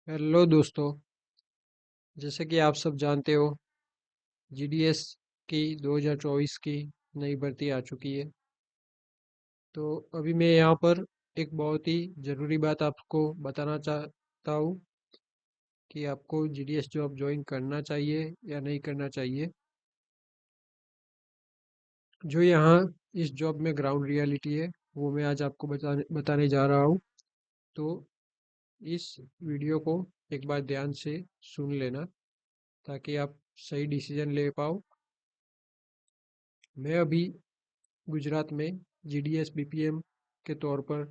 Hello दोस्तों। जैसे कि आप सब जानते हो, जीडीएस की 2024 की नई भर्ती आ चुकी है। तो अभी मैं यहाँ पर एक बहुत ही ज़रूरी बात आपको बताना चाहता हूँ कि आपको जीडीएस जॉब ज्वाइन करना चाहिए या नहीं करना चाहिए। जो यहाँ इस जॉब में ग्राउंड रियलिटी है वो मैं आज आपको बताने जा रहा हूँ। तो इस वीडियो को एक बार ध्यान से सुन लेना ताकि आप सही डिसीजन ले पाओ। मैं अभी गुजरात में जीडीएस बीपीएम के तौर पर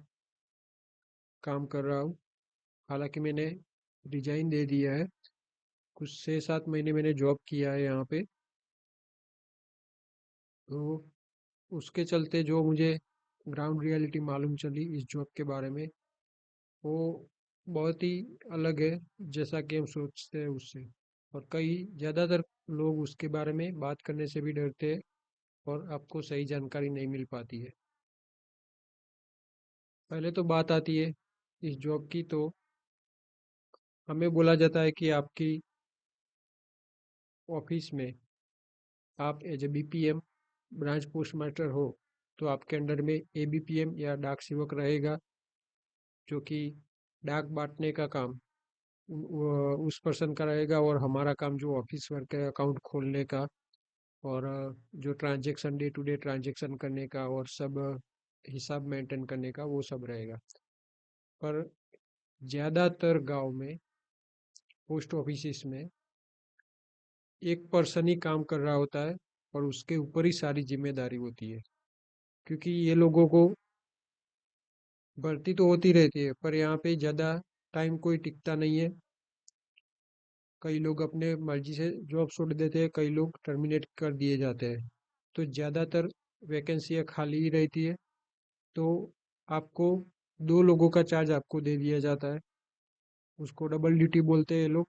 काम कर रहा हूँ। हालांकि मैंने रिजाइन दे दिया है। कुछ 6-7 महीने मैंने जॉब किया है यहाँ पे। तो उसके चलते जो मुझे ग्राउंड रियलिटी मालूम चली इस जॉब के बारे में, वो बहुत ही अलग है जैसा कि हम सोचते हैं उससे। और कई ज़्यादातर लोग उसके बारे में बात करने से भी डरते हैं और आपको सही जानकारी नहीं मिल पाती है। पहले तो बात आती है इस जॉब की। तो हमें बोला जाता है कि आपकी ऑफिस में आप as a BPM branch post master हो तो आपके अंडर में एबीपीएम या डाक सेवक रहेगा, जो कि डाक बांटने का काम उस पर्सन का रहेगा। और हमारा काम जो ऑफिस वर्क है, अकाउंट खोलने का और जो transaction day to day transaction करने का और सब हिसाब मेंटेन करने का, वो सब रहेगा। पर ज़्यादातर गांव में पोस्ट ऑफिस में एक पर्सन ही काम कर रहा होता है और उसके ऊपर ही सारी जिम्मेदारी होती है। क्योंकि ये लोगों को भर्ती तो होती रहती है पर यहाँ पे ज़्यादा टाइम कोई टिकता नहीं है। कई लोग अपने मर्जी से जॉब छोड़ देते हैं, कई लोग टर्मिनेट कर दिए जाते हैं। तो ज़्यादातर वैकेंसियाँ खाली ही रहती है। तो आपको 2 लोगों का चार्ज आपको दे दिया जाता है। उसको डबल ड्यूटी बोलते हैं ये लोग।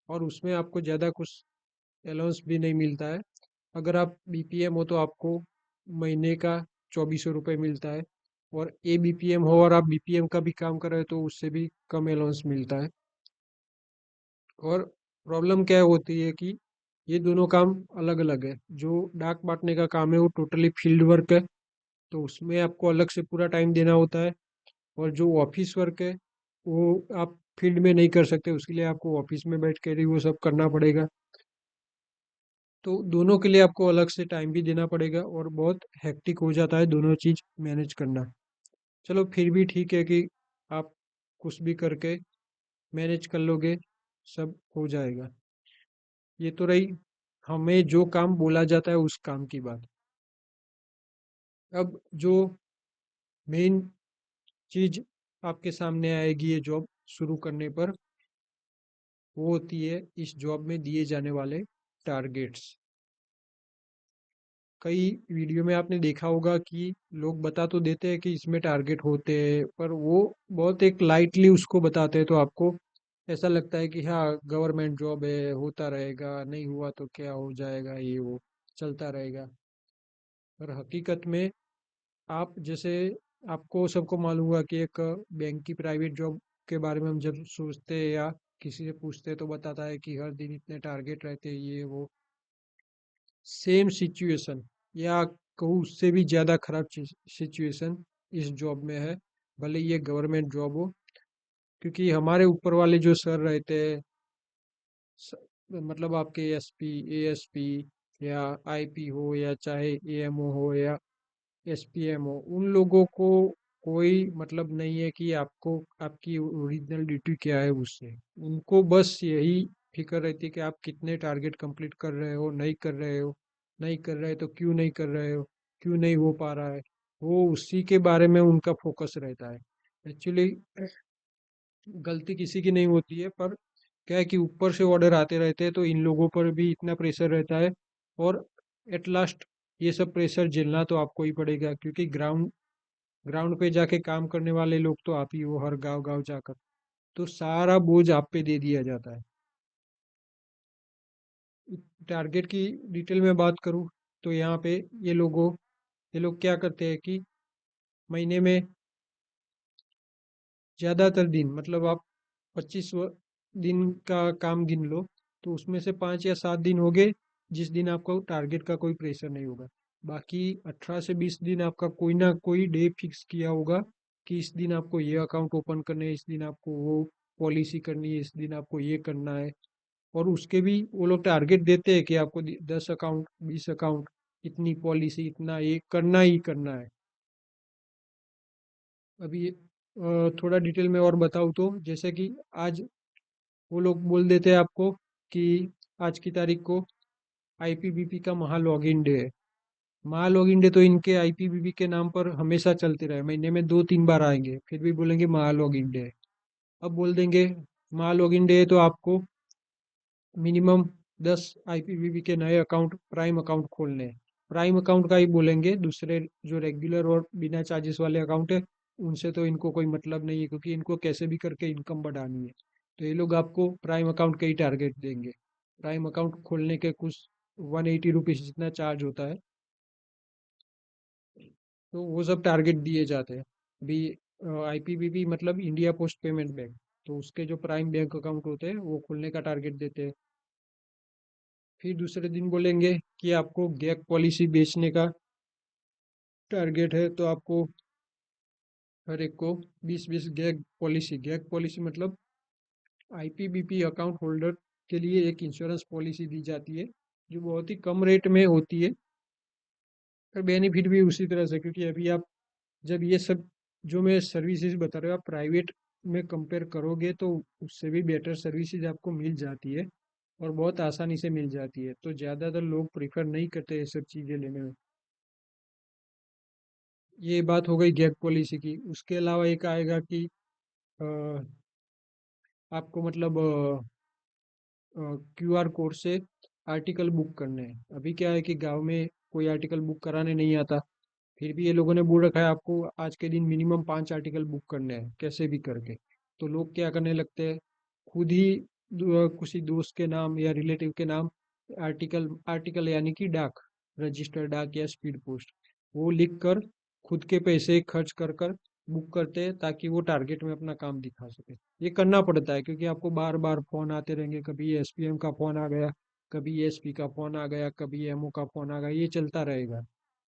और उसमें आपको ज़्यादा कुछ अलाउंस भी नहीं मिलता है। अगर आप बीपीएम हो तो आपको महीने का 2400 रुपये मिलता है। और ए बीपीएम हो और आप बीपीएम का भी काम कर रहे हो तो उससे भी कम अलाउंस मिलता है। और प्रॉब्लम क्या होती है कि ये दोनों काम अलग अलग है। जो डाक बांटने का काम है वो टोटली फील्ड वर्क है, तो उसमें आपको अलग से पूरा टाइम देना होता है। और जो ऑफिस वर्क है वो आप फील्ड में नहीं कर सकते, उसके लिए आपको ऑफिस में बैठ कर ही वो सब करना पड़ेगा। तो दोनों के लिए आपको अलग से टाइम भी देना पड़ेगा और बहुत हेक्टिक हो जाता है दोनों चीज़ मैनेज करना। चलो फिर भी ठीक है कि आप कुछ भी करके मैनेज कर लोगे, सब हो जाएगा। ये तो रही हमें जो काम बोला जाता है उस काम की बात। अब जो मेन चीज आपके सामने आएगी ये जॉब शुरू करने पर, वो होती है इस जॉब में दिए जाने वाले टारगेट्स। कई वीडियो में आपने देखा होगा कि लोग बता तो देते हैं कि इसमें टारगेट होते हैं, पर वो बहुत एक लाइटली उसको बताते हैं। तो आपको ऐसा लगता है कि हाँ गवर्नमेंट जॉब है, होता रहेगा, नहीं हुआ तो क्या हो जाएगा, ये वो चलता रहेगा। पर हकीकत में आप जैसे आपको सबको मालूम हुआ कि एक बैंक की प्राइवेट जॉब के बारे में हम जब सोचते हैं या किसी से पूछते हैं तो बताता है कि हर दिन इतने टारगेट रहते हैं, ये वो। सेम सिचुएशन या कहूँ उससे भी ज़्यादा खराब सिचुएशन इस जॉब में है, भले ये गवर्नमेंट जॉब हो। क्योंकि हमारे ऊपर वाले जो सर रहते हैं, स- मतलब आपके एसपी, एएसपी या आईपी हो या चाहे एएमओ हो या एसपीएम हो, उन लोगों को कोई मतलब नहीं है कि आपको आपकी ओरिजिनल ड्यूटी क्या है उससे। उनको बस यही फिक्र रहती है कि आप कितने टारगेट कंप्लीट कर रहे हो, नहीं कर रहे हो, नहीं कर रहे तो क्यों नहीं कर रहे हो, क्यों नहीं हो पा रहा है। वो उसी के बारे में उनका फोकस रहता है। एक्चुअली गलती किसी की नहीं होती है, पर क्या है कि ऊपर से ऑर्डर आते रहते हैं तो इन लोगों पर भी इतना प्रेशर रहता है। और एट लास्ट ये सब प्रेशर झेलना तो आपको ही पड़ेगा, क्योंकि ग्राउंड ग्राउंड पे जाके काम करने वाले लोग तो आप ही हो, हर गांव गांव जाकर। तो सारा बोझ आप पे दे दिया जाता है। टारगेट की डिटेल में बात करूं तो यहाँ पे ये लोग क्या करते हैं कि महीने में ज़्यादातर दिन, मतलब आप 25 दिन का काम गिन लो, तो उसमें से 5 या 7 दिन हो गए जिस दिन आपको टारगेट का कोई प्रेशर नहीं होगा। बाकी 18 से 20 दिन आपका कोई ना कोई डे फिक्स किया होगा कि इस दिन आपको ये अकाउंट ओपन करने हैं, इस दिन आपको वो पॉलिसी करनी है, इस दिन आपको ये करना है। और उसके भी वो लोग टारगेट देते हैं कि आपको 10 अकाउंट, 20 अकाउंट, इतनी पॉलिसी, इतना ये करना ही करना है। अभी थोड़ा डिटेल में और बताऊँ तो, जैसे कि आज वो लोग बोल देते हैं आपको कि आज की तारीख को आईपीबीपी का महा लॉगिन डे है। महा लॉगिन डे तो इनके आईपीबीपी के नाम पर हमेशा चलते रहे, महीने में 2-3 बार आएंगे, फिर भी बोलेंगे महा लॉगिन डे है। अब बोल देंगे महा लॉगिन डे है तो आपको मिनिमम 10 आईपीबीबी के नए अकाउंट, प्राइम अकाउंट खोलने हैं। प्राइम अकाउंट का ही बोलेंगे, दूसरे जो रेगुलर और बिना चार्जेस वाले अकाउंट है उनसे तो इनको कोई मतलब नहीं है, क्योंकि इनको कैसे भी करके इनकम बढ़ानी है। तो ये लोग आपको प्राइम अकाउंट का ही टारगेट देंगे। प्राइम अकाउंट खोलने के कुछ 180 रुपीज़ जितना चार्ज होता है, तो वो सब टारगेट दिए जाते हैं। अभी आईपीबीबी मतलब इंडिया पोस्ट पेमेंट बैंक, तो उसके जो प्राइम बैंक अकाउंट होते हैं वो खोलने का टारगेट देते हैं। फिर दूसरे दिन बोलेंगे कि आपको गैक पॉलिसी बेचने का टारगेट है, तो आपको हर एक को 20-20 गैक पॉलिसी मतलब आईपीबीपी अकाउंट होल्डर के लिए एक इंश्योरेंस पॉलिसी दी जाती है, जो बहुत ही कम रेट में होती है। और बेनिफिट भी उसी तरह से, क्योंकि अभी आप जब ये सब जो मैं सर्विसेज बता रहा हूँ आप प्राइवेट में कंपेयर करोगे तो उससे भी बेटर सर्विसेज आपको मिल जाती है, और बहुत आसानी से मिल जाती है। तो ज़्यादातर लोग प्रेफर नहीं करते ये सब चीज़ें लेने में। ये बात हो गई गैप पॉलिसी की। उसके अलावा एक आएगा कि अ, आपको मतलब क्यूआर कोड से आर्टिकल बुक करने हैं। अभी क्या है कि गांव में कोई आर्टिकल बुक कराने नहीं आता, फिर भी ये लोगों ने बोल रखा है आपको आज के दिन मिनिमम 5 आर्टिकल बुक करने हैं कैसे भी करके। तो लोग क्या करने लगते हैं, खुद ही किसी दोस्त के नाम या रिलेटिव के नाम आर्टिकल आर्टिकल यानी कि डाक, रजिस्टर्ड डाक या स्पीड पोस्ट, वो लिख कर खुद के पैसे खर्च कर कर बुक करते हैं, ताकि वो टारगेट में अपना काम दिखा सके। ये करना पड़ता है क्योंकि आपको बार बार फोन आते रहेंगे, कभी एसपीएम का फोन आ गया, कभी एसपी का फोन आ गया, कभी एमओ का फोन आ गया, ये चलता रहेगा।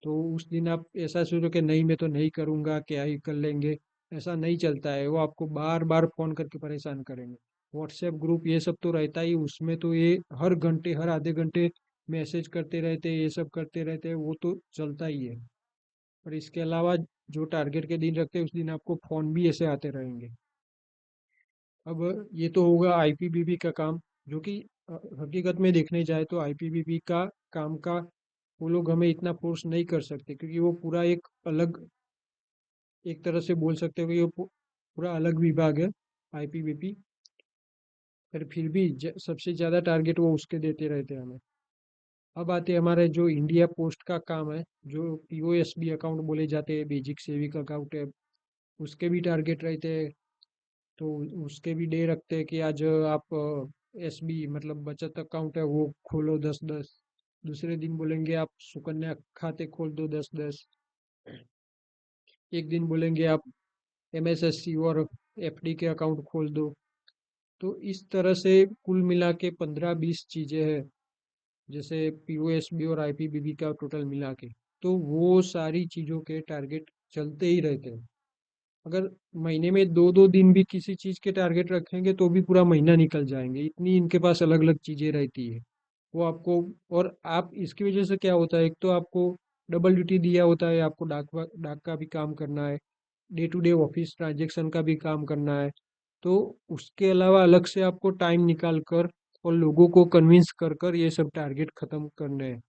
तो उस दिन आप ऐसा सोचो कि नहीं मैं तो नहीं करूँगा, क्या ही कर लेंगे, ऐसा नहीं चलता है। वो आपको बार बार फ़ोन करके परेशान करेंगे। व्हाट्सएप ग्रुप ये सब तो रहता ही, उसमें तो ये हर घंटे हर आधे घंटे मैसेज करते रहते हैं, ये सब करते रहते हैं, वो तो चलता ही है। और इसके अलावा जो टारगेट के दिन रखते हैं उस दिन आपको फ़ोन भी ऐसे आते रहेंगे। अब ये तो होगा आईपीबीबी का काम, जो कि हकीकत में देखने जाए तो आईपीबीबी का काम का वो लोग हमें इतना फोर्स नहीं कर सकते, क्योंकि वो पूरा एक अलग, एक तरह से बोल सकते हो कि ये पूरा अलग विभाग है आईपीबीपी। पर फिर भी सबसे ज़्यादा टारगेट वो उसके देते रहते हैं हमें। अब आते हैं हमारे जो इंडिया पोस्ट का काम है, जो पीओएसबी अकाउंट बोले जाते हैं, बेसिक सेविंग अकाउंट है, उसके भी टारगेट रहते हैं। तो उसके भी डे रखते हैं कि आज आप एसबी मतलब बचत अकाउंट है वो खोलो 10-10। दूसरे दिन बोलेंगे आप सुकन्या खाते खोल दो 10-10। एक दिन बोलेंगे आप एमएसएससी और एफडी के अकाउंट खोल दो। तो इस तरह से कुल मिला के 15-20 चीज़ें हैं, जैसे पीओएसबी और आईपीबीबी का टोटल मिला के। तो वो सारी चीज़ों के टारगेट चलते ही रहते हैं। अगर महीने में 2-2 दिन भी किसी चीज़ के टारगेट रखेंगे तो भी पूरा महीना निकल जाएंगे, इतनी इनके पास अलग अलग चीज़ें रहती है। वो आपको, और आप इसकी वजह से क्या होता है, एक तो आपको डबल ड्यूटी दिया होता है, आपको डाक का भी काम करना है, day to day office transaction का भी काम करना है। तो उसके अलावा अलग से आपको टाइम निकाल कर और लोगों को कन्विंस कर कर ये सब टारगेट खत्म करने हैं।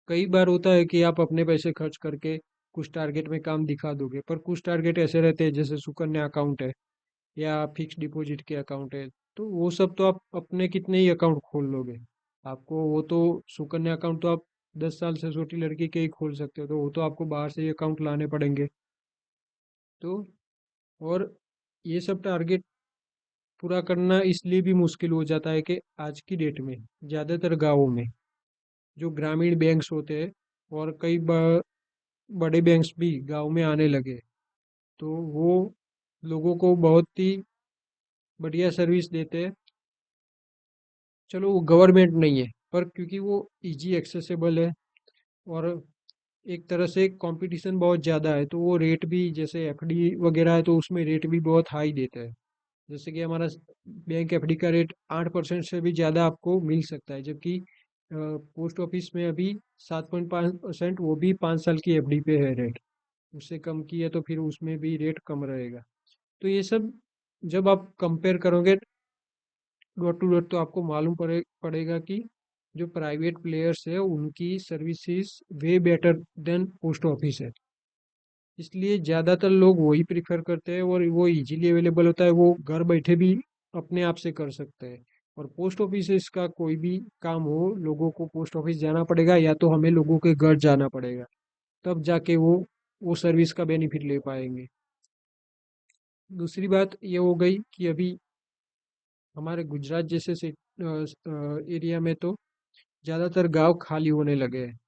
कई बार होता है कि आप अपने पैसे खर्च करके कुछ टारगेट में काम दिखा दोगे, पर कुछ टारगेट ऐसे रहते हैं जैसे सुकन्या अकाउंट है या फिक्स डिपॉजिट के अकाउंट है, तो वो सब तो आप अपने कितने ही अकाउंट खोल लोगे। आपको वो तो सुकन्या अकाउंट तो आप 10 साल से छोटी लड़की के ही खोल सकते हो, तो वो तो आपको बाहर से ही अकाउंट लाने पड़ेंगे। तो और ये सब टारगेट पूरा करना इसलिए भी मुश्किल हो जाता है कि आज की डेट में ज़्यादातर गाँवों में जो ग्रामीण बैंक्स होते हैं और कई बड़े बैंक्स भी गांव में आने लगे, तो वो लोगों को बहुत ही बढ़िया सर्विस देते हैं। चलो वो गवर्नमेंट नहीं है, पर क्योंकि वो इजी एक्सेसिबल है और एक तरह से कंपटीशन बहुत ज़्यादा है, तो वो रेट भी, जैसे एफडी वगैरह है तो उसमें रेट भी बहुत हाई देते हैं। जैसे कि हमारा बैंक एफडी का रेट 8% से भी ज़्यादा आपको मिल सकता है, जबकि पोस्ट ऑफिस में अभी 7.5%, वो भी 5 साल की एफडी पे है रेट। उससे कम की है तो फिर उसमें भी रेट कम रहेगा। तो ये सब जब आप कंपेयर करोगे डॉट टू डॉट, तो आपको मालूम पड़ेगा कि जो प्राइवेट प्लेयर्स है उनकी services way better than post office है। इसलिए ज़्यादातर लोग वही प्रिफर करते हैं और वो इजीली अवेलेबल होता है, वो घर बैठे भी अपने आप से कर सकते हैं। और पोस्ट ऑफिस का कोई भी काम हो, लोगों को पोस्ट ऑफिस जाना पड़ेगा या तो हमें लोगों के घर जाना पड़ेगा, तब जाके वो सर्विस का बेनिफिट ले पाएंगे। दूसरी बात ये हो गई कि अभी हमारे गुजरात जैसे से एरिया में तो ज़्यादातर गांव खाली होने लगे हैं।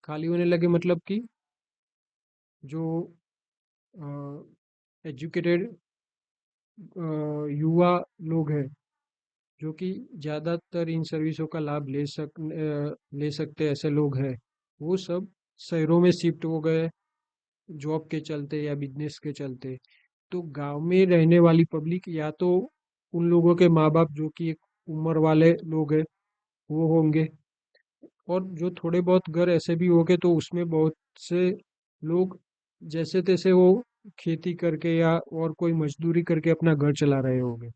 खाली होने लगे मतलब कि जो एजुकेटेड युवा लोग हैं, जो कि ज़्यादातर इन सर्विसों का लाभ ले सकते ऐसे लोग हैं, वो सब शहरों में शिफ्ट हो गए जॉब के चलते या बिजनेस के चलते। तो गांव में रहने वाली पब्लिक या तो उन लोगों के माँ बाप जो कि एक उम्र वाले लोग हैं वो होंगे, और जो थोड़े बहुत घर ऐसे भी होंगे तो उसमें बहुत से लोग जैसे तैसे वो खेती करके या और कोई मजदूरी करके अपना घर चला रहे होंगे।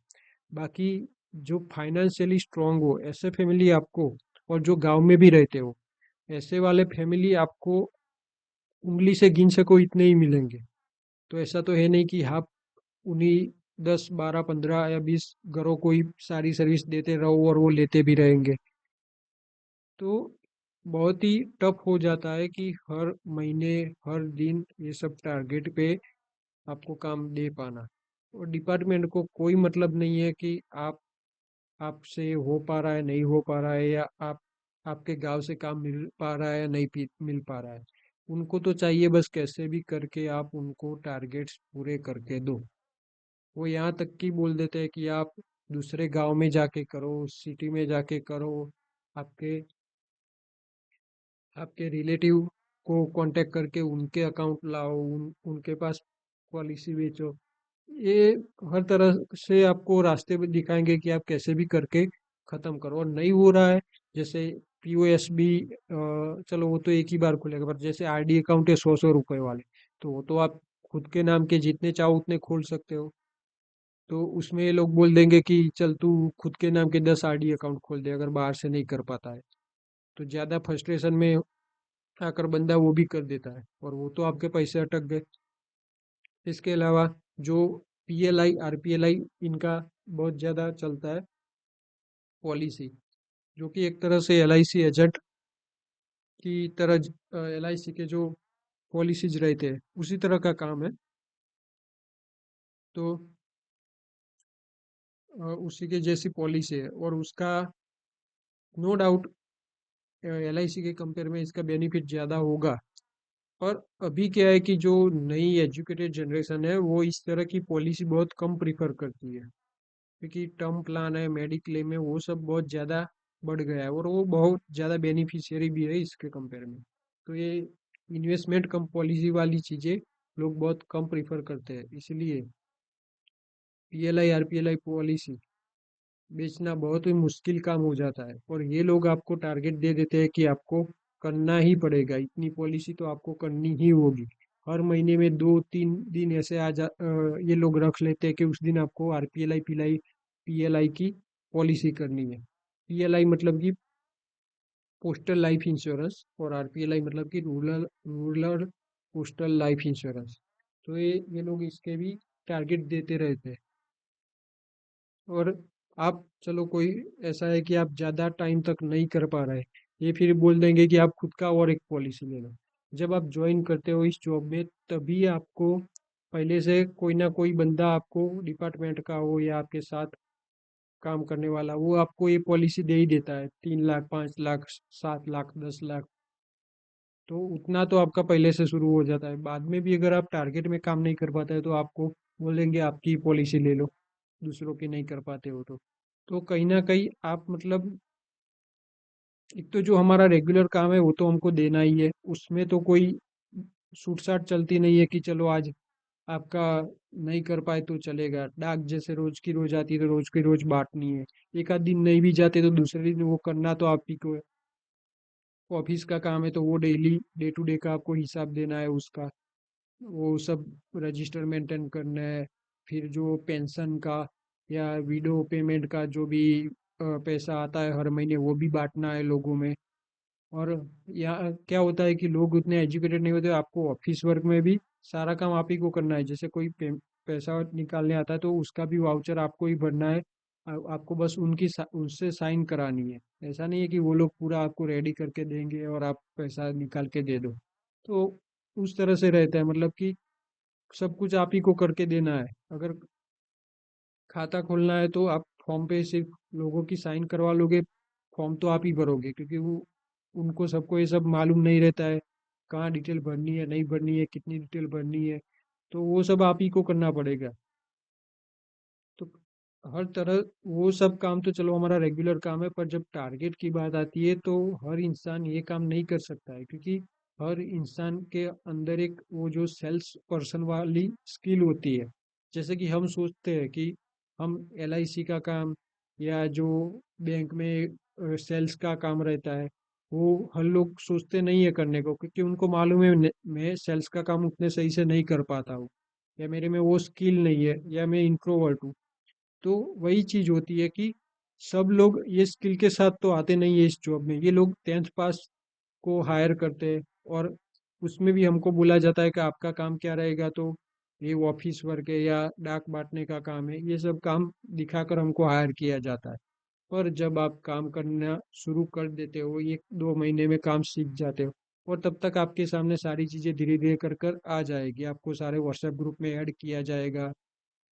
बाकी जो फाइनेंशियली स्ट्रांग हो ऐसे फैमिली आपको, और जो गांव में भी रहते हो, ऐसे वाले फैमिली आपको उंगली से गिन सको इतने ही मिलेंगे। तो ऐसा तो है नहीं कि आप उन्हीं 10 12 15 या 20 घरों को ही सारी सर्विस देते रहो और वो लेते भी रहेंगे। तो बहुत ही टफ हो जाता है कि हर महीने हर दिन ये सब टारगेट पे आपको काम दे पाना। और डिपार्टमेंट को कोई मतलब नहीं है कि आपसे हो पा रहा है नहीं हो पा रहा है, या आपके गांव से काम मिल पा रहा है या नहीं मिल पा रहा है। उनको तो चाहिए बस कैसे भी करके आप उनको टारगेट्स पूरे करके दो। वो यहाँ तक कि बोल देते हैं कि आप दूसरे गांव में जाके करो, सिटी में जाके करो, आपके आपके रिलेटिव को कांटेक्ट करके उनके अकाउंट लाओ, उनके पास पॉलिसी बेचो। ये हर तरह से आपको रास्ते भी दिखाएंगे कि आप कैसे भी करके खत्म करो। और नहीं हो रहा है, जैसे पीओएसबी, चलो वो तो एक ही बार खुलेगा, पर जैसे आरडी अकाउंट है 100 100 रुपए वाले, तो वो तो आप खुद के नाम के जितने चाहो उतने खोल सकते हो। तो उसमें ये लोग बोल देंगे कि चल तू खुद के नाम के 10 आरडी अकाउंट खोल दे अगर बाहर से नहीं कर पाता है। तो ज़्यादा फ्रस्ट्रेशन में आकर बंदा वो भी कर देता है और वो तो आपके पैसे अटक गए। इसके अलावा जो पीएलआई आरपीएलआई, इनका बहुत ज़्यादा चलता है पॉलिसी, जो कि एक तरह से एलआईसी एजेंट की तरह, एलआईसी के जो पॉलिसीज रहते हैं उसी तरह का काम है। तो उसी के जैसी पॉलिसी है और उसका नो डाउट एलआईसी के कंपेयर में इसका बेनिफिट ज़्यादा होगा। और अभी क्या है कि जो नई एजुकेटेड जनरेशन है वो इस तरह की पॉलिसी बहुत कम प्रीफर करती है, क्योंकि टर्म प्लान है, मेडिक्लेम है, वो सब बहुत ज़्यादा बढ़ गया है और वो बहुत ज़्यादा बेनिफिशियरी भी है इसके कंपेयर में। तो ये इन्वेस्टमेंट कम पॉलिसी वाली चीज़ें लोग बहुत कम प्रीफर करते हैं, इसलिए पीएलआई आरपीएलआई पॉलिसी बेचना बहुत ही मुश्किल काम हो जाता है। और ये लोग आपको टारगेट दे देते हैं कि आपको करना ही पड़ेगा, इतनी पॉलिसी तो आपको करनी ही होगी। हर महीने में 2 3 दिन ऐसे ये लोग रख लेते हैं कि उस दिन आपको आरपीएलआई पीएलआई पीएलआई की पॉलिसी करनी है। पीएलआई मतलब कि पोस्टल लाइफ इंश्योरेंस, और आरपीएलआई मतलब कि rural rural postal life insurance. तो ये लोग इसके भी टारगेट देते रहते हैं। और आप चलो कोई ऐसा है कि आप ज़्यादा टाइम तक नहीं कर पा रहे, ये फिर बोल देंगे कि आप खुद का और एक पॉलिसी ले लो। जब आप ज्वाइन करते हो इस जॉब में, तभी आपको पहले से कोई ना कोई बंदा आपको डिपार्टमेंट का हो या आपके साथ काम करने वाला, वो आपको ये पॉलिसी दे ही देता है, 3 लाख 5 लाख 7 लाख 10 लाख। तो उतना तो आपका पहले से शुरू हो जाता है। बाद में भी अगर आप टारगेट में काम नहीं कर पाते हैं तो आपको बोलेंगे आपकी पॉलिसी ले लो। दूसरों की नहीं कर पाते हो तो कहीं ना कहीं आप मतलब एक तो जो हमारा रेगुलर काम है वो तो हमको देना ही है, उसमें तो कोई छूट छाट चलती नहीं है कि चलो आज आपका नहीं कर पाए तो चलेगा। डाक जैसे रोज की रोज आती है तो रोज की रोज बांटनी है, एक आध दिन नहीं भी जाते तो दूसरे दिन वो करना तो आप ही को है। ऑफिस का काम है तो वो डेली डे टू डे का आपको हिसाब देना है उसका, वो सब रजिस्टर मेंटेन करना है। फिर जो पेंशन का या विडो पेमेंट का जो भी पैसा आता है हर महीने वो भी बांटना है लोगों में। और यहाँ क्या होता है कि लोग उतने एजुकेटेड नहीं होते, आपको ऑफिस वर्क में भी सारा काम आप ही को करना है। जैसे कोई पैसा निकालने आता है तो उसका भी वाउचर आपको ही भरना है। आपको बस उनसे साइन करानी है। ऐसा नहीं है कि वो लोग पूरा आपको रेडी करके देंगे और आप पैसा निकाल के दे दो। तो उस तरह से रहता है, मतलब कि सब कुछ आप ही को करके देना है। अगर खाता खोलना है तो आप फॉर्म पे सिर्फ लोगों की साइन करवा लोगे, फॉर्म तो आप ही भरोगे, क्योंकि वो उनको सबको ये सब मालूम नहीं रहता है कहाँ डिटेल भरनी है नहीं भरनी है कितनी डिटेल भरनी है। तो वो सब आप ही को करना पड़ेगा। तो हर तरह वो सब काम तो चलो हमारा रेगुलर काम है, पर जब टारगेट की बात आती है तो हर इंसान ये काम नहीं कर सकता है, क्योंकि हर इंसान के अंदर एक वो जो सेल्स पर्सन वाली स्किल होती है। जैसे कि हम सोचते हैं कि हम एलआईसी का काम या जो बैंक में सेल्स का काम रहता है वो हर लोग सोचते नहीं है करने को, क्योंकि उनको मालूम है मैं सेल्स का काम उतने सही से नहीं कर पाता हूँ, या मेरे में वो स्किल नहीं है, या मैं इंट्रोवर्ट हूँ। तो वही चीज होती है कि सब लोग ये स्किल के साथ तो आते नहीं है इस जॉब में। ये लोग 10th पास को हायर करते हैं, और उसमें भी हमको बोला जाता है कि आपका काम क्या रहेगा, तो ये ऑफिस वर्क है या डाक बांटने का काम है, ये सब काम दिखाकर हमको हायर किया जाता है। पर जब आप काम करना शुरू कर देते हो, 1-2 महीने में काम सीख जाते हो, और तब तक आपके सामने सारी चीज़ें धीरे धीरे कर कर आ जाएगी। आपको सारे व्हाट्सएप ग्रुप में ऐड किया जाएगा,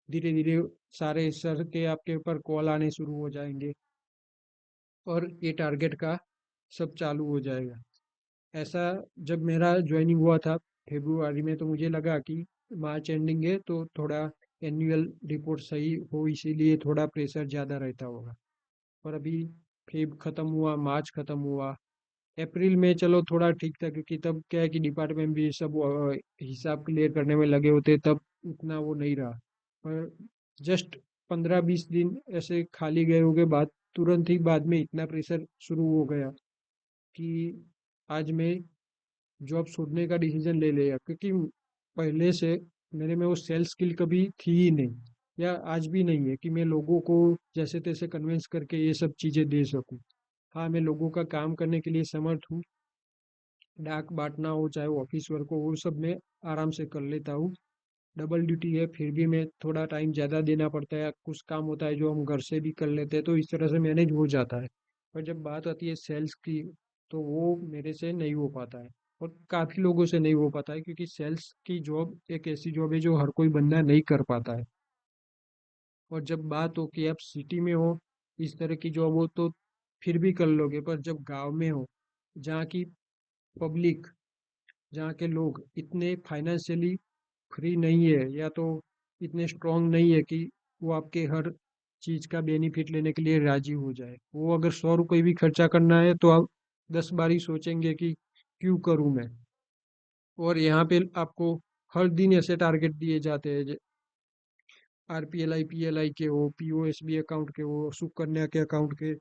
धीरे धीरे सारे सर के आपके ऊपर कॉल आने शुरू हो जाएंगे, और ये टारगेट का सब चालू हो जाएगा। ऐसा जब मेरा ज्वाइनिंग हुआ था फेब्रुआरी में, तो मुझे लगा कि मार्च एंडिंग है तो थोड़ा एनुअल रिपोर्ट सही हो, इसीलिए थोड़ा प्रेशर ज़्यादा रहता होगा। पर अभी फेब खत्म हुआ, मार्च खत्म हुआ, अप्रैल में चलो थोड़ा ठीक था, क्योंकि तब क्या है कि डिपार्टमेंट भी सब हिसाब क्लियर करने में लगे होते, तब उतना वो नहीं रहा। पर जस्ट 15-20 दिन ऐसे खाली गए हो के बाद तुरंत ही बाद में इतना प्रेशर शुरू हो गया कि आज मैं जॉब छोड़ने का डिसीजन ले लिया, क्योंकि पहले से मेरे में वो सेल्स स्किल कभी थी ही नहीं, या आज भी नहीं है कि मैं लोगों को जैसे तैसे कन्विंस करके ये सब चीज़ें दे सकूं। हाँ, मैं लोगों का काम करने के लिए समर्थ हूँ, डाक बांटना हो चाहे वो ऑफिस वर्क हो वो सब मैं आराम से कर लेता हूँ। डबल ड्यूटी है फिर भी मैं थोड़ा टाइम ज़्यादा देना पड़ता है, कुछ काम होता है जो हम घर से भी कर लेते हैं, तो इस तरह से मैनेज हो जाता है। पर जब बात आती है सेल्स की, तो वो मेरे से नहीं हो पाता है, और काफ़ी लोगों से नहीं हो पाता है, क्योंकि सेल्स की जॉब एक ऐसी जॉब है जो हर कोई बंदा नहीं कर पाता है। और जब बात हो कि आप सिटी में हो, इस तरह की जॉब हो तो फिर भी कर लोगे, पर जब गांव में हो, जहाँ की पब्लिक, जहाँ के लोग इतने फाइनेंशियली फ्री नहीं है, या तो इतने स्ट्रांग नहीं है कि वो आपके हर चीज़ का बेनिफिट लेने के लिए राजी हो जाए। वो अगर 100 रुपये भी खर्चा करना है तो आप 10 बार ही सोचेंगे कि क्यों करूँ मैं। और यहाँ पे आपको हर दिन ऐसे टारगेट दिए जाते हैं, आरपीएलआई पीएलआई के हो, पीओएसबी अकाउंट के हो, सुकन्या के अकाउंट के,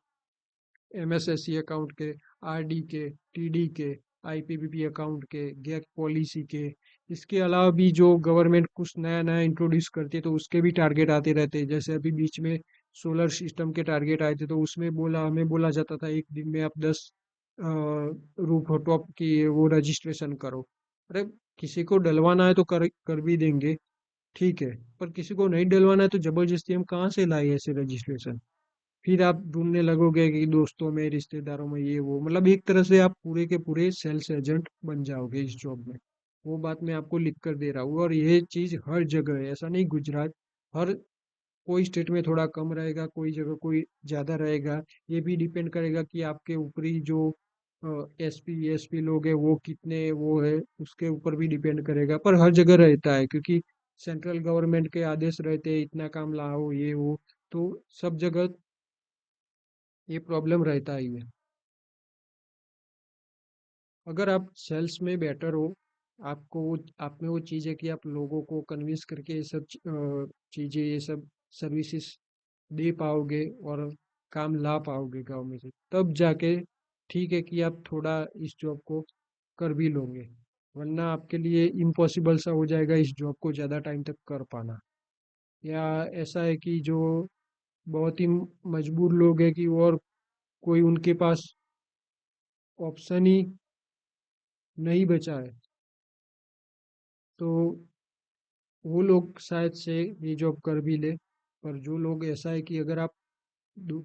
एमएसएससी अकाउंट के, आरडी के, टीडी के, आईपीपीबी अकाउंट के, गैप पॉलिसी के। इसके अलावा भी जो गवर्नमेंट कुछ नया नया इंट्रोड्यूस करती है तो उसके भी टारगेट आते रहते हैं। जैसे अभी बीच में सोलर सिस्टम के टारगेट आए थे, तो उसमें हमें बोला जाता था एक दिन में आप 10 रूफ टॉप की वो रजिस्ट्रेशन करो। अरे, किसी को डलवाना है तो कर भी देंगे, ठीक है, पर किसी को नहीं डलवाना है तो जबरदस्ती हम कहाँ से लाए ऐसे रजिस्ट्रेशन। फिर आप ढूंढने लगोगे कि दोस्तों में रिश्तेदारों में ये वो, मतलब एक तरह से आप पूरे के पूरे सेल्स एजेंट बन जाओगे इस जॉब में। वो बात मैं आपको लिख कर दे रहा हूँ, और ये चीज़ हर जगह है, ऐसा नहीं गुजरात, हर कोई स्टेट में थोड़ा कम रहेगा, कोई जगह कोई ज़्यादा रहेगा। ये भी डिपेंड करेगा कि आपके ऊपरी जो एसपी लोग हैं वो कितने वो है, उसके ऊपर भी डिपेंड करेगा, पर हर जगह रहता है, क्योंकि सेंट्रल गवर्नमेंट के आदेश रहते हैं, इतना काम लाओ ये वो, तो सब जगह ये प्रॉब्लम रहता ही है। अगर आप सेल्स में बेटर हो, आपको वो आप में वो चीज़ है कि आप लोगों को कन्विंस करके ये सब चीज़ें, ये सब सर्विसेज दे पाओगे और काम ला पाओगे गांव में से, तब जाके ठीक है कि आप थोड़ा इस जॉब को कर भी लोगे, वरना आपके लिए इम्पॉसिबल सा हो जाएगा इस जॉब को ज़्यादा टाइम तक कर पाना। या ऐसा है कि जो बहुत ही मजबूर लोग हैं कि और कोई उनके पास ऑप्शन ही नहीं बचा है, तो वो लोग शायद से ये जॉब कर भी ले। पर जो लोग ऐसा है कि अगर आप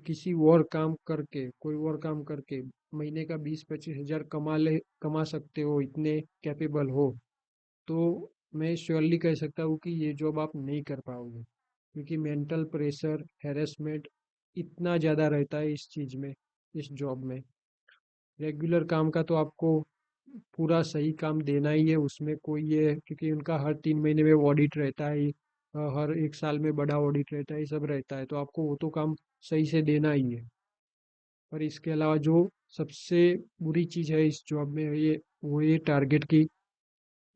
किसी और काम करके, कोई और काम करके महीने का 20-25 हज़ार कमा सकते हो, इतने कैपेबल हो, तो मैं श्योरली कह सकता हूँ कि ये जॉब आप नहीं कर पाओगे, क्योंकि मेंटल प्रेशर, हैरेसमेंट इतना ज़्यादा रहता है इस चीज़ में, इस जॉब में। रेगुलर काम का तो आपको पूरा सही काम देना ही है, उसमें कोई ये, क्योंकि उनका हर 3 महीने में ऑडिट रहता है, हर 1 साल में बड़ा ऑडिट रहता है, ये सब रहता है, तो आपको वो तो काम सही से देना ही है। पर इसके अलावा जो सबसे बुरी चीज़ है इस जॉब में, ये टारगेट की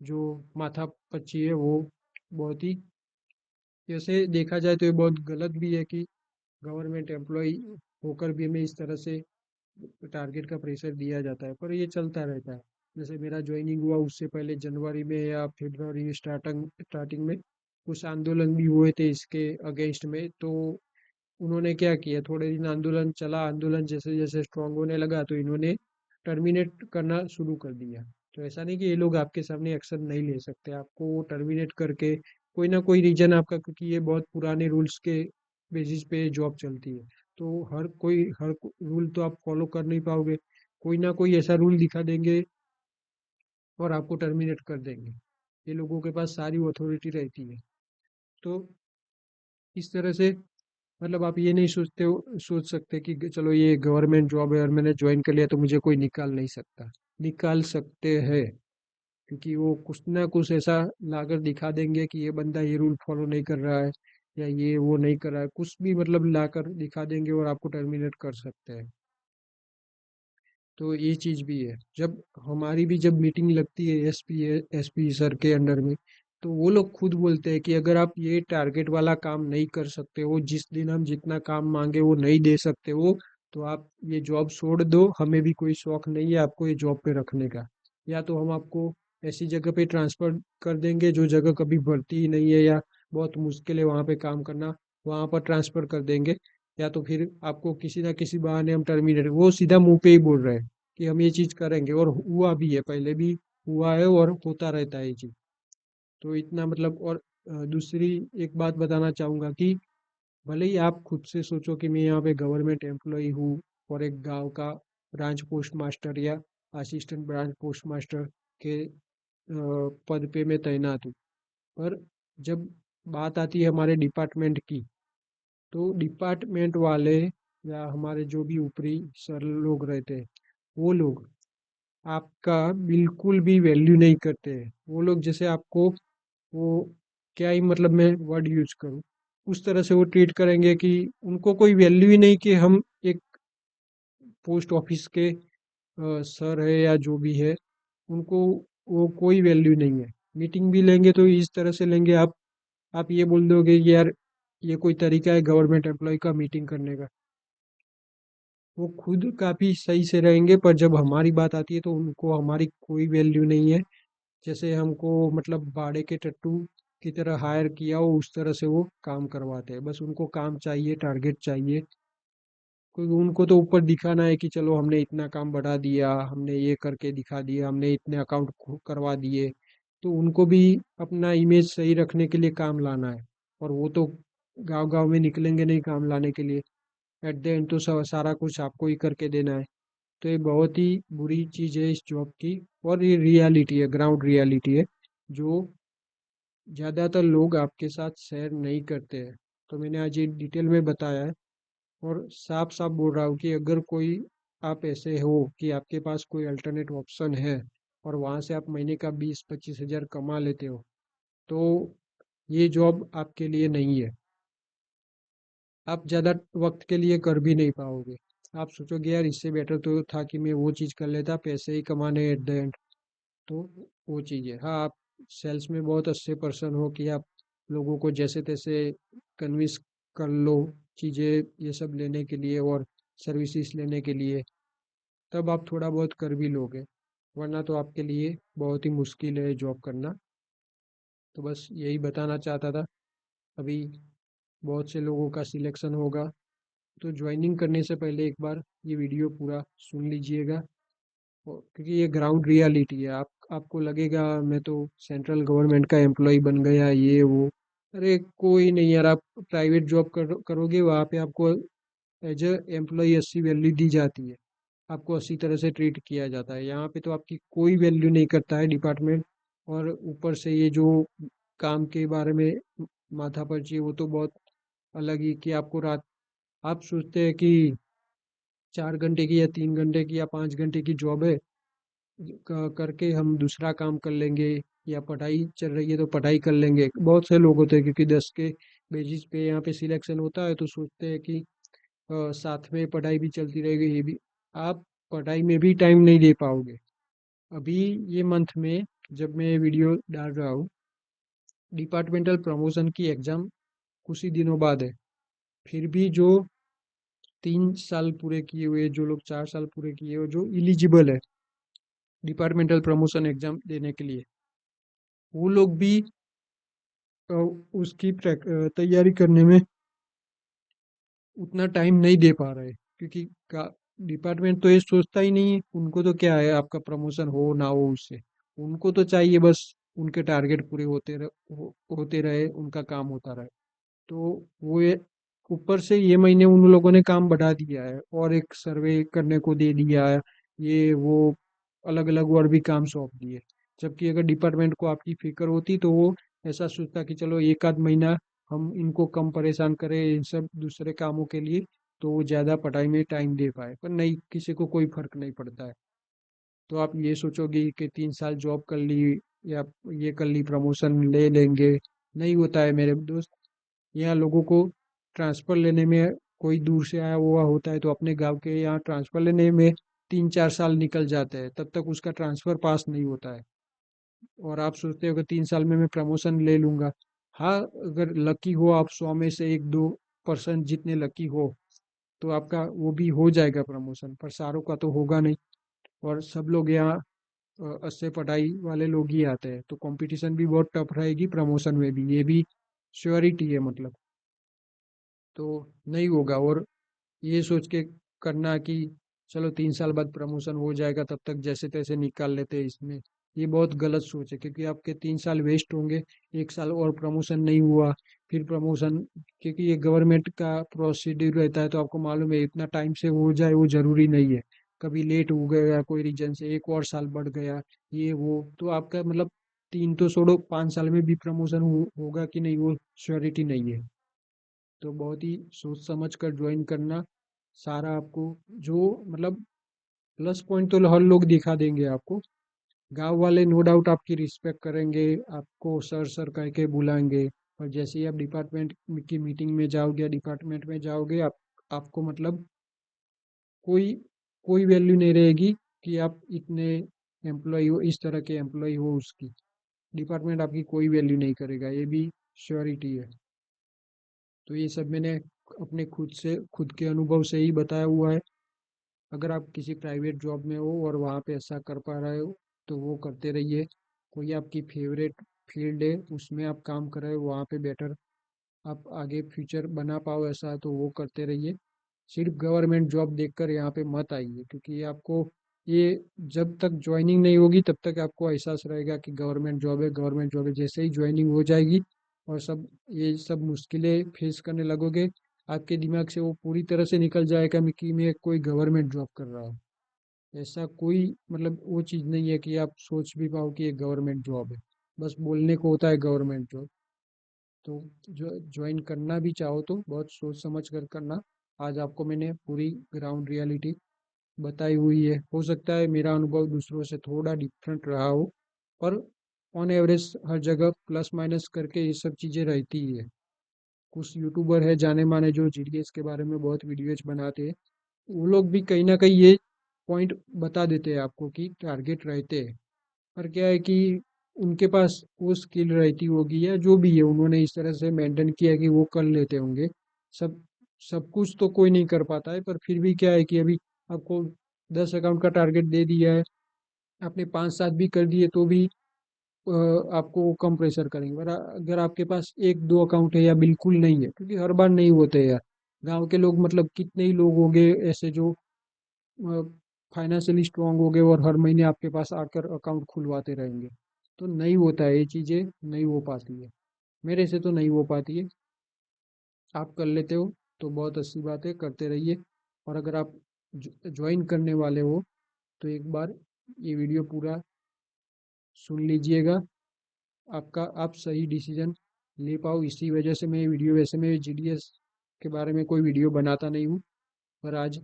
जो माथापच्ची है, वो बहुत ही, जैसे देखा जाए तो ये बहुत गलत भी है कि गवर्नमेंट एम्प्लॉय होकर भी हमें इस तरह से टारगेट का प्रेशर दिया जाता है, पर ये चलता रहता है। जैसे मेरा ज्वाइनिंग हुआ उससे पहले जनवरी में या फरवरी स्टार्टिंग स्टार्टिंग में कुछ आंदोलन भी हुए थे इसके अगेंस्ट में, तो उन्होंने क्या किया, थोड़े दिन आंदोलन चला, आंदोलन जैसे जैसे स्ट्रांग होने लगा तो इन्होंने टर्मिनेट करना शुरू कर दिया। तो ऐसा नहीं कि ये लोग आपके सामने एक्शन नहीं ले सकते, आपको टर्मिनेट करके कोई ना कोई रीजन आपका, क्योंकि ये बहुत पुराने रूल्स के बेसिस पे जॉब चलती है, तो हर रूल तो आप फॉलो कर नहीं पाओगे, कोई ना कोई ऐसा रूल दिखा देंगे और आपको टर्मिनेट कर देंगे। ये लोगों के पास सारी अथॉरिटी रहती है। तो इस तरह से मतलब आप ये नहीं सोच सकते कि चलो ये गवर्नमेंट जॉब है और मैंने ज्वाइन कर लिया तो मुझे कोई निकाल नहीं सकता। निकाल सकते हैं, क्योंकि वो कुछ ना कुछ ऐसा लाकर दिखा देंगे कि ये बंदा ये रूल फॉलो नहीं कर रहा है या ये वो नहीं कर रहा है, कुछ भी मतलब लाकर दिखा देंगे और आपको टर्मिनेट कर सकते हैं। तो ये चीज़ भी है। जब हमारी भी जब मीटिंग लगती है एसपी सर के अंडर में, तो वो लोग खुद बोलते हैं कि अगर आप ये टारगेट वाला काम नहीं कर सकते हो, जिस दिन हम जितना काम मांगे वो नहीं दे सकते हो, तो आप ये जॉब छोड़ दो, हमें भी कोई शौक नहीं है आपको ये जॉब पे रखने का। या तो हम आपको ऐसी जगह पे ट्रांसफर कर देंगे जो जगह कभी भरती ही नहीं है या बहुत मुश्किल है वहाँ पे काम करना, वहाँ पर ट्रांसफर कर देंगे। या तो फिर आपको किसी ना किसी बहाने हम टर्मिनेट, वो सीधा मुंह पे ही बोल रहे हैं कि हम ये चीज़ करेंगे, और हुआ भी है, पहले भी हुआ है और होता रहता है ये चीज़। तो इतना मतलब, और दूसरी एक बात बताना चाहूँगा कि भले ही आप खुद से सोचो कि मैं यहाँ पे गवर्नमेंट एम्प्लॉय हूँ और एक गांव का ब्रांच पोस्ट मास्टर या असिस्टेंट ब्रांच पोस्ट मास्टर के पद पे मैं तैनात हूँ, पर जब बात आती है हमारे डिपार्टमेंट की, तो डिपार्टमेंट वाले या हमारे जो भी ऊपरी सर लोग रहते हैं, वो लोग आपका बिल्कुल भी वैल्यू नहीं करते हैं। वो लोग जैसे आपको, वो क्या ही मतलब मैं वर्ड यूज करूं, उस तरह से वो ट्रीट करेंगे कि उनको कोई वैल्यू ही नहीं कि हम एक पोस्ट ऑफिस के सर है या जो भी है, उनको वो कोई वैल्यू नहीं है। मीटिंग भी लेंगे तो इस तरह से लेंगे, आप ये बोल दोगे कि यार ये कोई तरीका है गवर्नमेंट एम्प्लॉय का मीटिंग करने का। वो खुद काफी सही से रहेंगे, पर जब हमारी बात आती है तो उनको हमारी कोई वैल्यू नहीं है। जैसे हमको मतलब भाड़े के टट्टू की तरह हायर किया हो, उस तरह से वो काम करवाते हैं, बस उनको काम चाहिए, टारगेट चाहिए, क्योंकि उनको तो ऊपर दिखाना है कि चलो हमने इतना काम बढ़ा दिया, हमने ये करके दिखा दिया, हमने इतने अकाउंट करवा दिए। तो उनको भी अपना इमेज सही रखने के लिए काम लाना है, और वो तो गांव गांव में निकलेंगे नहीं काम लाने के लिए, एट द एंड तो सारा कुछ आपको ही करके देना है। तो ये बहुत ही बुरी चीज़ है इस जॉब की, और ये रियलिटी है, ग्राउंड रियलिटी है, जो ज़्यादातर लोग आपके साथ शेयर नहीं करते हैं। तो मैंने आज ये डिटेल में बताया है, और साफ साफ बोल रहा हूँ कि अगर कोई आप ऐसे हो कि आपके पास कोई अल्टरनेट ऑप्शन है और वहाँ से आप महीने का 20-25 हज़ार कमा लेते हो, तो ये जॉब आपके लिए नहीं है। आप ज़्यादा वक्त के लिए कर भी नहीं पाओगे। आप सोचोगे यार इससे बेटर तो था कि मैं वो चीज़ कर लेता, पैसे ही कमाने एट द एंड। तो वो चीज़ है। हाँ, आप सेल्स में बहुत अच्छे पर्सन हो कि आप लोगों को जैसे तैसे कन्विंस कर लो चीज़ें ये सब लेने के लिए और सर्विसेज लेने के लिए, तब आप थोड़ा बहुत कर भी लोगे, वरना तो आपके लिए बहुत ही मुश्किल है जॉब करना। तो बस यही बताना चाहता था। अभी बहुत से लोगों का सिलेक्शन होगा, तो ज्वाइनिंग करने से पहले एक बार ये वीडियो पूरा सुन लीजिएगा। क्योंकि ये ग्राउंड रियलिटी है। आप आपको लगेगा मैं तो सेंट्रल गवर्नमेंट का एम्प्लॉय बन गया ये वो। अरे कोई नहीं यार, आप प्राइवेट जॉब करोगे वहाँ पे आपको एज ए एम्प्लॉय अस्सी वैल्यू दी जाती है। आपको अस्सी तरह से ट्रीट किया जाता है। यहाँ पे तो आपकी कोई वैल्यू नहीं करता है डिपार्टमेंट। और ऊपर से ये जो काम के बारे में माथापच्ची है वो तो बहुत अलग ही, कि आपको रात, आप सोचते हैं कि 4 घंटे की या 3 घंटे की या 5 घंटे की जॉब है, करके हम दूसरा काम कर लेंगे, या पढ़ाई चल रही है तो पढ़ाई कर लेंगे। बहुत से लोग होते हैं क्योंकि 10 के बेसिस पे यहाँ पे सिलेक्शन होता है, तो सोचते हैं कि साथ में पढ़ाई भी चलती रहेगी ये भी। आप पढ़ाई में भी टाइम नहीं दे पाओगे। अभी ये मंथ में जब मैं ये वीडियो डाल रहा हूँ, डिपार्टमेंटल प्रमोशन की एग्ज़ाम कुछ ही दिनों बाद है। फिर भी जो 3 साल पूरे किए हुए, जो लोग 4 साल पूरे किए हुए, जो इलिजिबल है डिपार्टमेंटल प्रमोशन एग्ज़ाम देने के लिए, वो लोग भी अ, उसकी तैयारी करने में उतना टाइम नहीं दे पा रहे। क्योंकि डिपार्टमेंट तो ये सोचता ही नहीं है, उनको तो क्या है आपका प्रमोशन हो ना हो उससे। उनको तो चाहिए बस उनके टारगेट पूरे होते रहे, उनका काम होता रहे। तो वो ये ऊपर से ये महीने उन लोगों ने काम बढ़ा दिया है और एक सर्वे करने को दे दिया है, ये वो अलग अलग और भी काम सौंप दिए। जबकि अगर डिपार्टमेंट को आपकी फिक्र होती तो वो ऐसा सोचता कि चलो एक आध महीना हम इनको कम परेशान करें इन सब दूसरे कामों के लिए, तो वो ज़्यादा पढ़ाई में टाइम दे पाए। पर नहीं, किसी को कोई फर्क नहीं पड़ता है। तो आप ये सोचोगे कि 3 साल जॉब कर ली या ये कर ली प्रमोशन ले लेंगे, नहीं होता है मेरे दोस्त। यहाँ लोगों को ट्रांसफ़र लेने में, कोई दूर से आया हुआ होता है तो अपने गांव के यहाँ ट्रांसफ़र लेने में 3-4 साल निकल जाते हैं, तब तक उसका ट्रांसफ़र पास नहीं होता है। और आप सोचते हो कि 3 साल में मैं प्रमोशन ले लूँगा। हाँ, अगर लकी हो आप 100 में से 1-2% जितने लकी हो तो आपका वो भी हो जाएगा प्रमोशन, पर सारों का तो होगा नहीं। और सब लोग यहाँ अच्छे पढ़ाई वाले लोग ही आते हैं, तो कंपटीशन भी बहुत टफ रहेगी प्रमोशन में भी, ये भी श्योरिटी है मतलब। तो नहीं होगा। और ये सोच के करना कि चलो 3 साल बाद प्रमोशन हो जाएगा तब तक जैसे तैसे निकाल लेते हैं इसमें, ये बहुत गलत सोच है। क्योंकि आपके 3 साल वेस्ट होंगे, 1 साल और प्रमोशन नहीं हुआ, फिर प्रमोशन, क्योंकि ये गवर्नमेंट का प्रोसीड्यूर रहता है तो आपको मालूम है इतना टाइम से हो जाए वो जरूरी नहीं है। कभी लेट हो गया कोई रीजन से, एक और साल बढ़ गया, ये वो तो आपका मतलब 3 तो छोड़ो 5 साल में भी प्रमोशन होगा कि नहीं वो श्योरिटी नहीं है। तो बहुत ही सोच समझ कर ज्वाइन करना। सारा आपको जो मतलब प्लस पॉइंट तो हर लोग दिखा देंगे आपको। गांव वाले नो डाउट आपकी रिस्पेक्ट करेंगे, आपको सर सर कह के बुलाएंगे। और जैसे ही आप डिपार्टमेंट की मीटिंग में जाओगे या डिपार्टमेंट में जाओगे, आप आपको मतलब कोई कोई वैल्यू नहीं रहेगी कि आप इतने एम्प्लॉय हो, इस तरह के एम्प्लॉय हो उसकी। डिपार्टमेंट आपकी कोई वैल्यू नहीं करेगा, ये भी श्योरिटी है। तो ये सब मैंने अपने खुद के अनुभव से ही बताया हुआ है। अगर आप किसी प्राइवेट जॉब में हो और वहाँ पे ऐसा कर पा रहे हो तो वो करते रहिए। कोई आपकी फेवरेट फील्ड है उसमें आप काम कर रहे हो, वहाँ पे बेटर आप आगे फ्यूचर बना पाओ ऐसा, तो वो करते रहिए। सिर्फ गवर्नमेंट जॉब देखकर यहाँ पे मत आइए, क्योंकि ये आपको, ये जब तक ज्वाइनिंग नहीं होगी तब तक आपको एहसास रहेगा कि गवर्नमेंट जॉब है, गवर्नमेंट जॉब है। जैसे ही ज्वाइनिंग हो जाएगी और सब ये सब मुश्किलें फेस करने लगोगे, आपके दिमाग से वो पूरी तरह से निकल जाएगा कि मैं कोई गवर्नमेंट जॉब कर रहा हूँ। ऐसा कोई मतलब वो चीज़ नहीं है कि आप सोच भी पाओ कि ये गवर्नमेंट जॉब है। बस बोलने को होता है गवर्नमेंट जॉब। तो जो ज्वाइन करना भी चाहो तो बहुत सोच समझ कर करना। आज आपको मैंने पूरी ग्राउंड रियलिटी बताई हुई है। हो सकता है मेरा अनुभव दूसरों से थोड़ा डिफरेंट रहा हो, पर ऑन एवरेज हर जगह प्लस माइनस करके ये सब चीज़ें रहती ही है। कुछ यूट्यूबर है जाने माने जो जीडीएस के बारे में बहुत वीडियोज बनाते हैं, वो लोग भी कहीं ना कहीं ये पॉइंट बता देते हैं आपको कि टारगेट रहते हैं। पर क्या है कि उनके पास वो स्किल रहती होगी या जो भी है उन्होंने इस तरह से मेंटेन किया कि वो कर लेते होंगे। सब सब कुछ तो कोई नहीं कर पाता है, पर फिर भी क्या है कि अभी आपको 10 अकाउंट का टारगेट दे दिया है, आपने 5-7 भी कर दिए तो भी आपको कम प्रेशर करेंगे। पर अगर आपके पास 1-2 अकाउंट है या बिल्कुल नहीं है, क्योंकि हर बार नहीं होते यार, गांव के लोग मतलब कितने ही लोग होंगे ऐसे जो फाइनेंशियली स्ट्रांग हो गए और हर महीने आपके पास आकर अकाउंट खुलवाते रहेंगे। तो नहीं होता है, ये चीज़ें नहीं हो पाती है, मेरे से तो नहीं हो पाती है। आप कर लेते हो तो बहुत अच्छी बात है, करते रहिए। और अगर आप ज्वाइन करने वाले हो तो एक बार ये वीडियो पूरा सुन लीजिएगा, आपका आप सही डिसीजन ले पाओ। इसी वजह से मैं ये वीडियो, वैसे मैं जीडीएस के बारे में कोई वीडियो बनाता नहीं हूँ, पर आज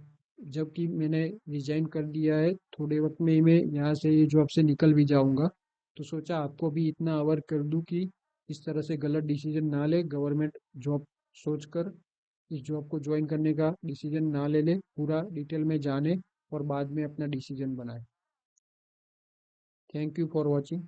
जबकि मैंने रिजाइन कर दिया है, थोड़े वक्त में ही मैं यहाँ से ये जॉब से निकल भी जाऊँगा, तो सोचा आपको भी इतना अवर कर दूँ कि इस तरह से गलत डिसीजन ना ले, गवर्नमेंट जॉब सोचकर इस जॉब को ज्वाइन करने का डिसीजन ना ले ले, पूरा डिटेल में जाने और बाद में अपना डिसीजन बनाए। Thank you for watching.